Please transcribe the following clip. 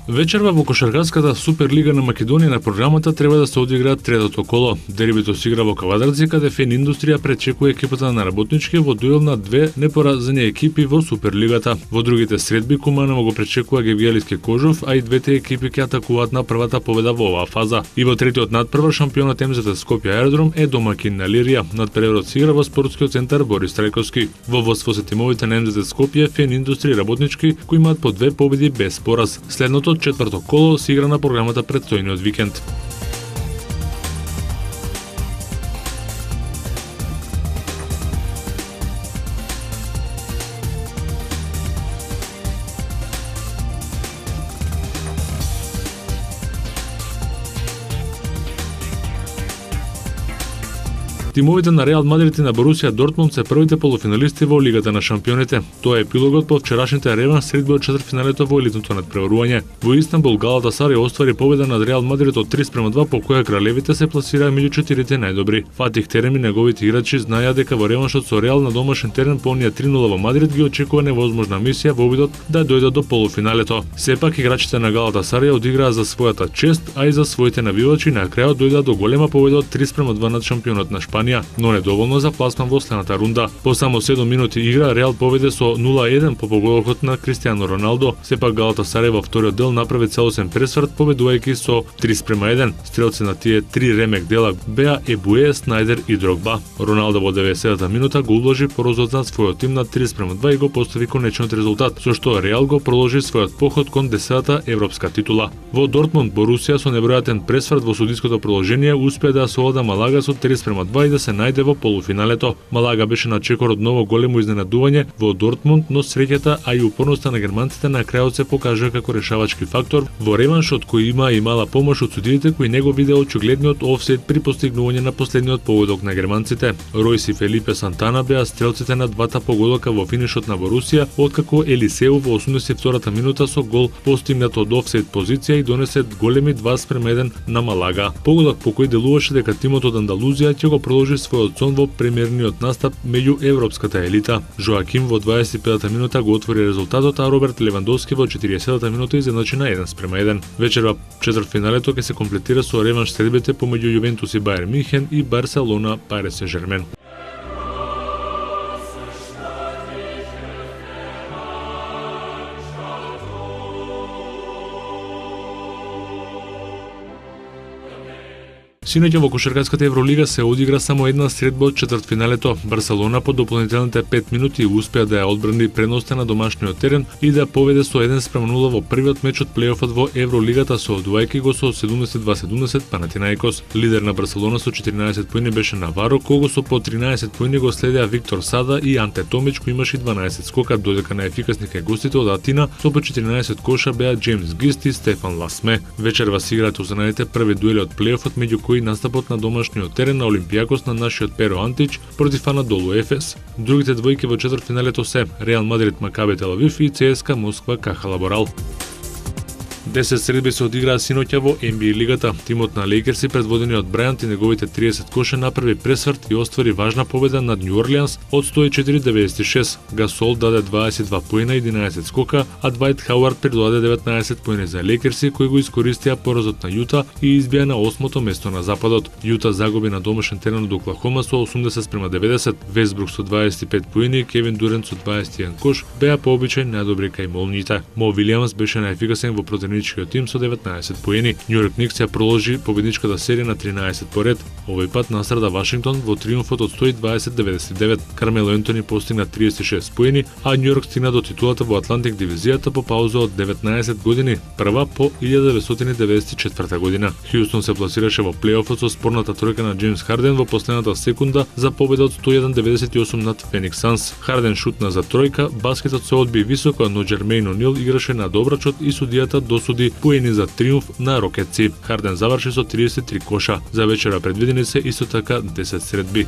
Вечерва во кошаркарската Суперлига на Македонија на програмата треба да се одигра третото коло. Дербито се игра во Кавадарци, каде Фен Индустрија пречекува екипата на Работнички во дуел на две непоразени екипи во Суперлигата. Во другите средби Куманово го пречекува Гевгелиски Кожов, а и двете екипи ќе атакуваат на првата победа во оваа фаза. И во третиот надпревар шампионот МЗТ Скопје Аеродром е домакин на Лирија. Надпреварот се игра во спортскиот центар Борис Трајковски. Во водство се тимовите на МЗТ Скопје, Фен Индустрија и Работнички кои имаат по 2 победи без пораз. Следното четврто коло се игра на програмата предстојниот викенд. Тимовите на Реал Мадрид и на Борусија Дортмунд се првите полуфиналисти во Лигата на шампионите. Тоа е епилогот по вчерашните реванш средби од четвртфиналето во елитното надпреварување. Во Истанбул Галатасарај оствари победа над Реал Мадрид од 3:2 по која кралевите се пласираа меѓу четирите најдобри. Фатих Терем и неговите играчи знаеа дека во реваншот со Реал на домашен терен по оние 3:0 во Мадрид ги очекува невозможна мисија во обидот да дојдат до полуфиналето. Сепак играчите на Галатасарај одиграа за својата чест, а и за своите навивачи на крајот дојдоа до голема победа од 3:2 над шампионот на Шпанија, но недоволно за пласман во следната рунда. По само 7 минути игра Реал победе со 0:1 по поголокот на Кристијано Роналдо. Сепак Галатасарај во вториот дел направи целосен пресврт победувајќи со 3:1. Стрелци на тие три ремек дела беа Ебуе, Снајдер и Дрогба. Роналдо во 90-та минута го уложи порозот на својот тим на 3:2 и го постави конечниот резултат, со што Реал го продолжи својот поход кон 10-та европска титула. Во Дортмунд Борусија со небројатен пресврт во судиското продолжение успеа да совлада Малага со 3:2 и да се најде во полуфиналето. Малага беше на чекор од ново големо изненадување во Дортмунд, но среќата, а и упорноста на германците на крајот се покажа како решавачки фактор во реваншот кој има и мала помош од судиите кои не го видеа очигледниот офсайд при постигнување на последниот погодок на германците. Ројс и Фелипе Сантана беа стрелците на двата погодока во финишот на Борусија, откако Елисеу во 82-та минута со гол постигнат од офсайд позиција и донесе големи 2:1 на Малага. Погодок по кој делуваше дека тимот од Андалузија ќе го продолжи својот сон во премиерниот настап меѓу европската елита. Жоаким во 25-та минута го отвори резултатот, а Роберт Левандовски во 40-та минута изедначи на 1:1. Вечерва четвртфиналето ќе се комплетира со реванш средбите помеѓу Јувентус и Бајер Мюнхен и Барселона Пари Сен-Жермен. Синоќа во кошаркарската Евролига се одигра само една средба од четвртфиналето. Барселона по дополнителните 5 минути успеа да ја одбрани преноста на домашниот терен и да победе со 1:0 во првиот меч од плејофот во Евролигата, соодувајќи го со 72-70 Панатинаикос. Лидер на Барселона со 14 поени беше Наваро, кого со по 13 поени го следеа Виктор Сада и Анте Томич, кој имаше 12 скока, додека најефикасни кај гостите од Атина со по 14 коша беа Джеймс Гист и Стефан Ласме. Вечерва се играат останалите први дуели од плејофот, меѓу кои настапот на домашниот терен на Олимпијакос на нашиот Перо Антич против Анадолу Ефес. Другите двојки во четвртфиналето се Реал Мадрид Макаби Тел Авив и ЦСКА Москва Кахала Борал. 10 средби се одиграа синоќа во NBA лигата. Тимот на Лейкерси, предводени од Брајант и неговите 30 коша, направи пресврт и оствари важна победа над Њу Орлеанс од 104-96. Гасол даде 22 поена и 11 скока, а Двајт Хауард придаде 19 поени за Лейкерси, кои го искористија поразот на Јута и избија на 8-то место на западот. Јута загуби на домашен терен од Оклахома со 80-90. Весбрук со 25 поени и Кевин Дурент со 21 кош беа по обичај најдобри кај молњите. Мо Вилијамс беше најефикасен во противничкиот тим со 19 поени. Њујорк Никс ја продолжи победничката серија на 13 поред. Овој пат настрада Вашингтон во триумфот од 120-99. Кармело Ентони постигна 36 поени, а Њујорк стигна до титулата во Атлантик дивизијата по пауза од 19 години, прва по 1994 година. Хјустон се пласираше во плејофот со спорната тројка на Джеймс Харден во последната секунда за победа од 101-98 над Феникс Санс. Харден шутна за тројка, баскетот се одби високо, но Джермейн Онил играше на добрачот и судијата досуди поени за триумф на Рокетси. Харден заврши со 33 коша. За вечера предвидени се исто така 10 средби.